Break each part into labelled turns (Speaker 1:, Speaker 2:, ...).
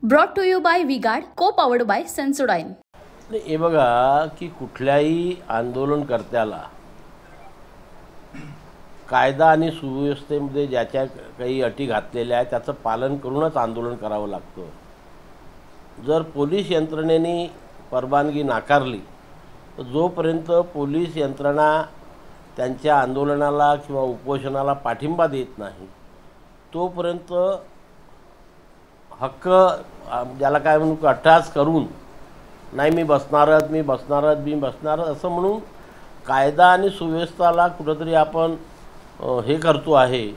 Speaker 1: Brought to you by V-Guard, co-powered by Sensodyne.
Speaker 2: हे बघा की कुठल्याही आंदोलनकर्त्याला कायदा आणि सुव्यवस्थेमध्ये ज्याच्या काही अटी घातलेल्या आहेत त्याचं पालन करूनच आंदोलन करावं लागतं। जर पोलीस यंत्रणेने परवानगी नाकारली तर जोपर्यंत पोलीस यंत्रणा त्यांच्या आंदोलनाला किंवा उपोषणाला पाठिंबा देत नाही तोपर्यंत हक्क ज्याला काय म्हणू अट्टास करून नाही मी बसणारच असं म्हणून कायदा आणि सुव्यवस्थेला कुठंतरी आपण हे करतो आहे,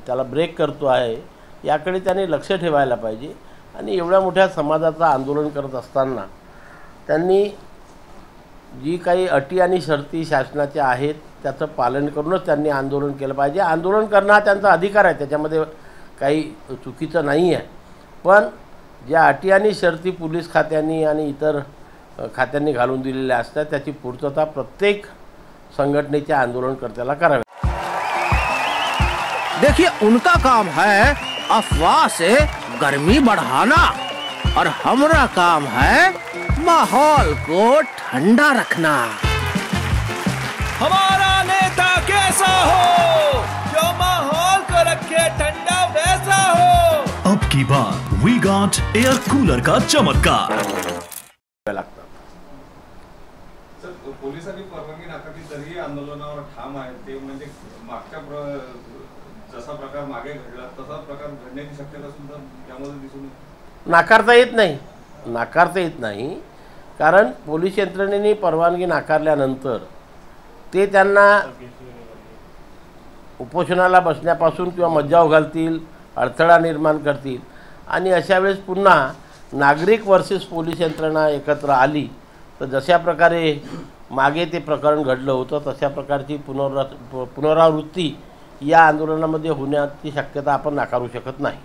Speaker 2: त्याला ब्रेक करतो आहे, याकडे त्याने लक्ष ठेवायला पाहिजे। आणि एवढ्या मोठ्या समाजाचं आंदोलन करत असताना त्यांनी जी काही अटी आणि शर्ती शासनाच्या आहेत त्याचं पालन करूनच त्यांनी आंदोलन केलं पाहिजे। आंदोलन करणं हा त्यांचा अधिकार आहे, त्याच्यामध्ये काही चुकीचं नाही आहे, पण ज्या अटी आणि शर्ती पोलीस खात्यांनी आणि इतर खात्यांनी घालून दिलेल्या असतात त्याची पूर्तता प्रत्येक संघटनेच्या आंदोलनकर्त्याला करावी।
Speaker 3: देखिए उनका काम है अफवाह से गर्मी बढ़ाना और हमारा काम है माहौल को ठंडा रखना।
Speaker 4: हमारा नेता कैसा हो जो माहौल को रखे ठंडा वैसा हो।
Speaker 5: अब की बार वी-गार्ड एयर कूलर का चमत्कार।
Speaker 6: सर पोलिसांनी परवानगी नाकारली तरी आंदोलनावर ठाम आहे ते, म्हणजे मागच्या जसा प्रकार मागे घडला तसा प्रकार घडण्याची शक्यता सुद्धा त्यामध्ये दिसून
Speaker 2: नाकारता येत नाही कारण पोलीस यंत्रणेने परवानगी नाकारल्यानंतर ते त्यांना उपोषणाला बसण्यापासून किंवा मज्जाव घालतील, अडथळा निर्माण करतील आणि अशा वेळेस पुन्हा नागरिक वर्सेस पोलीस यंत्रणा एकत्र आली तर जशा प्रकारे मागे ते प्रकरण घडलं होतं तशा प्रकारची पुनरावृत्ती या आंदोलनामध्ये होण्याची शक्यता आपण नाकारू शकत नाही।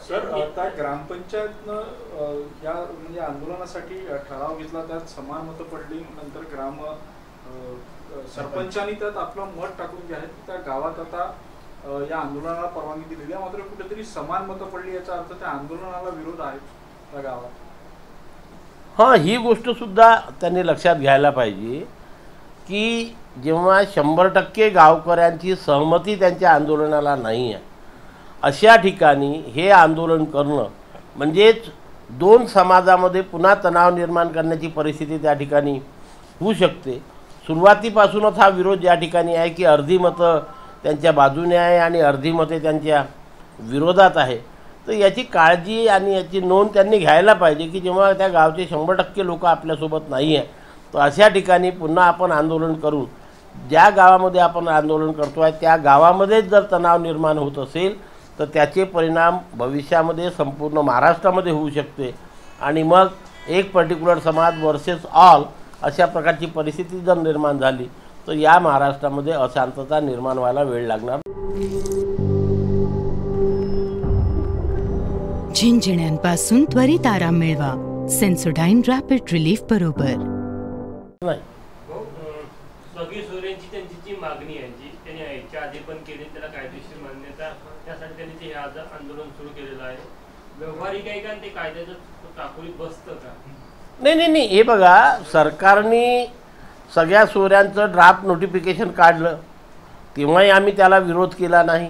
Speaker 6: सर आता ग्रामपंचायतनं या म्हणजे आंदोलनासाठी ठराव घेतला, त्यात समान मतं पडली, नंतर सरपंचांनी त्यात आपलं मत टाकून जे आहे त्या गावात आता या आंदोलनाला परवानगी दिलेली आहे, मात्र कुठेतरी समान मतं पडली याचा अर्थ त्या आंदोलनाला विरोध आहे त्या गावात।
Speaker 2: हां, ही गोष्टसुद्धा त्यांनी लक्षात घ्यायला पाहिजे की जेव्हा 100% गावकऱ्यांची सहमती त्यांच्या आंदोलनाला नाही आहे अशा ठिकाणी हे आंदोलन करणं म्हणजेच दोन समाजामध्ये पुन्हा तणाव निर्माण करण्याची परिस्थिती त्या ठिकाणी होऊ शकते। सुरुवातीपासूनच हा विरोध ज्या ठिकाणी आहे की अर्धी मतं त्यांच्या बाजूने आहे आणि अर्धी मते त्यांच्या विरोधात आहे, तर याची काळजी आणि याची नोंद त्यांनी घ्यायला पाहिजे की जेव्हा त्या गावचे 100% लोक आपल्यासोबत नाही आहे तर अशा ठिकाणी पुन्हा आपण आंदोलन करून ज्या गावामध्ये आपण आंदोलन करतो आहे त्या गावामध्येच जर तणाव निर्माण होत असेल तर त्याचे परिणाम भविष्यामध्ये संपूर्ण महाराष्ट्रामध्ये होऊ शकते आणि मग एक पर्टिक्युलर समाज वर्सेस ऑल अशा प्रकारची परिस्थिती जर निर्माण झाली तर या महाराष्ट्रामध्ये अशांतता निर्माण व्हायला वेळ लागणार।
Speaker 7: झिंझिण्यांपासून त्वरित आराम मिळवा सेन्सोडाइन रॅपिड रिलीफ बरोबर।
Speaker 2: नाही
Speaker 8: सगळी सोयऱ्यांची त्यांची जी मागणी आहे जी त्यांनी याच्या आधी पण केली त्याला कायदेशीर मान्यता त्यासाठी त्यांनी ते आज आंदोलन सुरू केलेलं आहे। व्यवहारिक आहे का ते कायद्याचं टाकुरीत बसतं का?
Speaker 2: नाही, हे बघा सरकारने सगळ्या सोयऱ्यांचं ड्राफ्ट नोटिफिकेशन काढलं तेव्हाही आम्ही त्याला विरोध केला नाही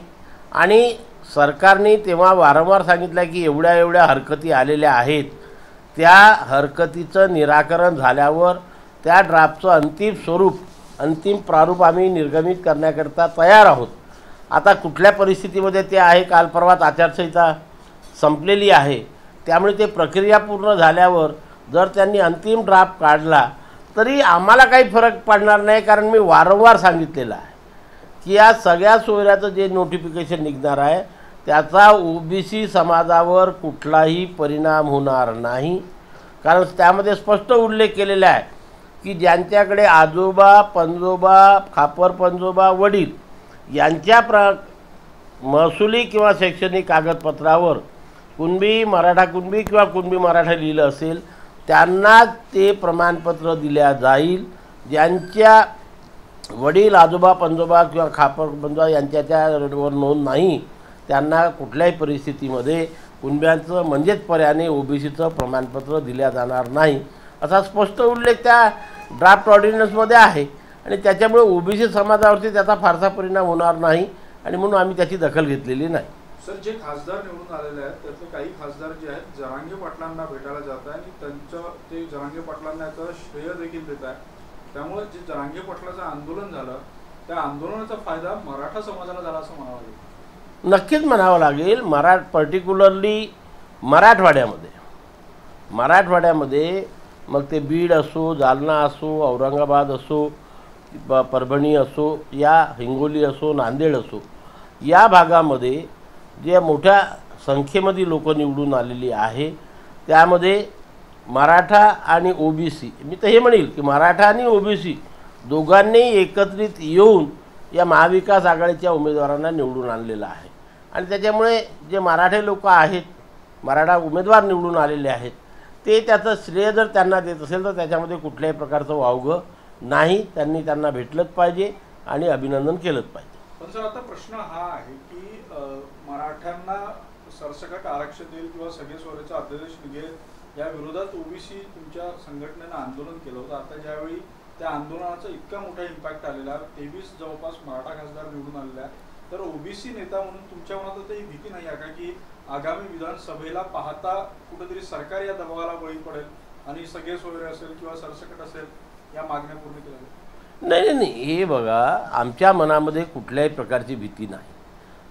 Speaker 2: आणि सरकारने तेव्हा वारंवार सांगितलं की एवढ्या हरकती आलेल्या आहेत, त्या हरकतीचं निराकरण झाल्यावर त्या ड्राफ्टचं अंतिम प्रारूप आम्ही निर्गमित करण्याकरता तयार आहोत। आता कुठल्या परिस्थितीमध्ये ते आहे, काल परवात आचारसंहिता संपलेली आहे, त्यामुळे ते प्रक्रिया पूर्ण झाल्यावर जर त्यांनी अंतिम ड्राफ्ट काढला तरी आम्हाला काही फरक पडणार नाही कारण मी वारंवार सांगितलेलं आहे की या सगळ्या सोयऱ्याचं जे नोटिफिकेशन निघणार आहे त्याचा ओबीसी समाजावर कुठलाही परिणाम होणार नाही कारण त्यामध्ये स्पष्ट उल्लेख केलेला आहे की ज्यांच्याकडे आजोबा, पंजोबा, खापर पंजोबा, वडील यांच्या महसुली किंवा शैक्षणिक कागदपत्रावर कुणबी मराठा कुणबी किंवा कुणबी मराठा लिहिलं असेल त्यांना ते प्रमाणपत्र दिल्या जाईल. ज्यांच्या वडील आजोबा पंजोबा किंवा खापर पंजोबा यांच्यावर नोंद नाही त्यांना कुठल्याही परिस्थितीमध्ये कुणब्यांचं म्हणजेच पर्याने ओबीसीचं प्रमाणपत्र दिल्या जाणार नाही असा स्पष्ट उल्लेख त्या ड्राफ्ट ऑर्डिनन्समध्ये आहे. आणि त्याच्यामुळे ओबीसी समाजावरती त्याचा फारसा परिणाम होणार नाही आणि म्हणून आम्ही त्याची दखल घेतलेली नाही.
Speaker 6: सर, जे खासदार निवडून आलेले आहेत त्यातले काही खासदार जे आहेत जरांगे पाटलांना भेटायला जात आहे आणि त्यांचं ते जरांगे पाटलांना याचं श्रेय देखील देत आहे. त्यामुळे जे जरांगे पाटलाचं आंदोलन झालं त्या आंदोलनाचा फायदा मराठा समाजाला झाला असं म्हणावं लागेल.
Speaker 2: नक्कीच म्हणावं लागेल. पर्टिक्युलरली मराठवाड्यामध्ये मग ते बीड असो, जालना असो, औरंगाबाद असो, परभणी असो, या हिंगोली असो, नांदेड असो, या भागामध्ये जे मोठ्या संख्येमध्ये लोक निवडून आलेली आहे त्यामध्ये मराठा आणि ओबीसी, मी तर हे म्हणेल की मराठा आणि ओबीसी दोघांनी एकत्रित येऊन या महाविकास आघाडीच्या उमेदवारांना निवडून आणलेलं आहे. आणि त्याच्यामुळे जे मराठे लोक आहेत, मराठा उमेदवार निवडून आलेले आहेत, ते त्याचं श्रेय जर त्यांना देत असेल तर त्याच्यामध्ये कुठल्याही प्रकारचं वावगं नाही. त्यांना भेटलंच पाहिजे आणि अभिनंदन केलंच पाहिजे.
Speaker 6: पण सर, आता प्रश्न हा आहे की मराठ्यांना सरसकट आरक्षण देईल किंवा सगळे सोयरेचा अध्यादेश निघेल या विरोधात ओबीसी तुमच्या संघटनेनं आंदोलन केलं होतं. आता ज्यावेळी त्या आंदोलनाचा इतका मोठा इम्पॅक्ट आलेला, 23 जवळपास मराठा खासदार निवडून आलेला आहे, तर ओबीसी नेता म्हणून तुमच्या मनात तर ही भीती नाही आहे का की आगामी विधानसभेला पाहता कुठेतरी सरकार या दबावाला बळी पडेल आणि सगळे सोयरे असेल किंवा सरसकट असेल या मागण्या पूर्ण केल्या?
Speaker 2: नाही, हे बघा, आमच्या मनामध्ये कुठल्याही प्रकारची भीती नाही.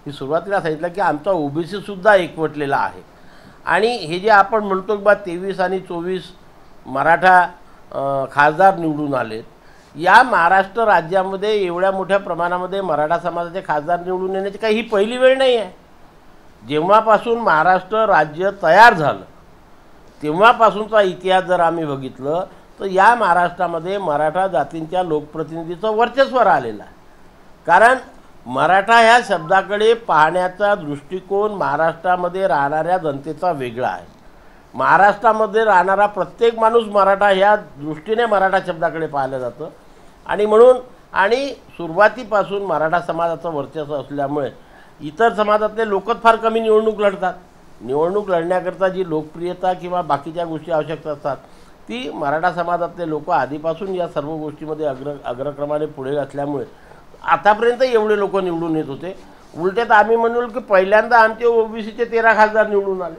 Speaker 2: मी सुरुवातीला सांगितलं की आमचा ओबीसीसुद्धा एकवटलेला आहे. आणि हे जे आपण म्हणतो की 23 आणि 24 मराठा खासदार निवडून आलेत, या महाराष्ट्र राज्यामध्ये एवढ्या मोठ्या प्रमाणामध्ये मराठा समाजाचे खासदार निवडून येण्याची काही ही पहिली वेळ नाही आहे. जेव्हापासून महाराष्ट्र राज्य तयार झालं तेव्हापासूनचा इतिहास जर आम्ही बघितलं तर या महाराष्ट्रामध्ये मराठा जातींच्या लोकप्रतिनिधीचं वर्चस्व राहिलेलं आहे. कारण मराठा ह्या शब्दाकडे पाहण्याचा दृष्टिकोन महाराष्ट्रामध्ये राहणाऱ्या जनतेचा वेगळा आहे. महाराष्ट्रामध्ये राहणारा प्रत्येक माणूस मराठा ह्या दृष्टीने मराठा शब्दाकडे पाहिलं जातं. आणि म्हणून सुरुवातीपासून मराठा समाजाचं वर्चस्व असल्यामुळे इतर समाजातले लोकच फार कमी निवडणूक लढतात. निवडणूक लढण्याकरता जी लोकप्रियता किंवा बाकीच्या गोष्टी आवश्यक असतात ती मराठा समाजातले लोक आधीपासून या सर्व गोष्टीमध्ये अग्रक्रमाने पुढे असल्यामुळे आतापर्यंत एवढे लोक निवडून येत होते. उलट्यात आम्ही म्हणू की पहिल्यांदा आमचे ओबीसीचे 13 खासदार निवडून आले,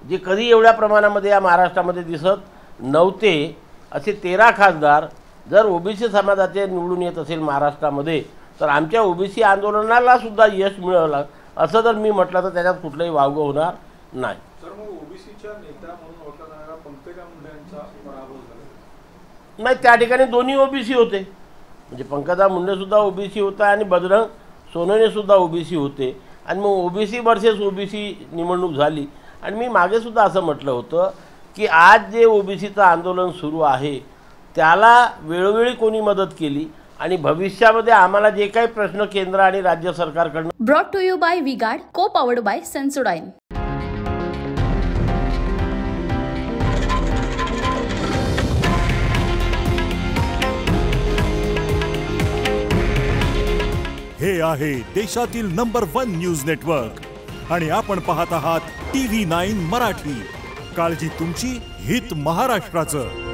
Speaker 2: जे कधी एवढ्या प्रमाणामध्ये या महाराष्ट्रामध्ये दिसत नव्हते. असे 13 खासदार जर ओबीसी समाजाचे निवडून येत असेल महाराष्ट्रामध्ये तर आमच्या ओबीसी आंदोलनाला सुद्धा यश मिळवलं असं जर मी म्हटलं तर त्याच्यात कुठलंही वावगं होणार नाही.
Speaker 6: सर, मग ओबीसीच्या नेत्या म्हणून ओळखला जाणारा पंकजा मुंडे यांचा पराभव झाला
Speaker 2: नाही. त्या ठिकाणी दोन्ही ओबीसी होते. म्हणजे पंकजा मुंडेसुद्धा ओबीसी होता आणि बजरंग सोनवणेसुद्धा ओबीसी होते. आणि मग ओबीसी वर्सेस ओबीसी निवडणूक झाली. आणि मी मागेसुद्धा असं म्हटलं होतं की आज जे ओबीसीचं आंदोलन सुरू आहे त्याला वेळोवेळी कोणी मदत केली आणि भविष्यामध्ये आम्हाला जे काही प्रश्न केंद्र आणि राज्य सरकारकडून
Speaker 1: brought to you bye V-Guard, को पॉवर्ड बाय सेन्सोडाइन.
Speaker 5: हे आहे देशातील नंबर 1 न्यूज नेटवर्क आणि आपण पाहत आहात TV9 मराठी. काळजी तुमची, हित महाराष्ट्राचं.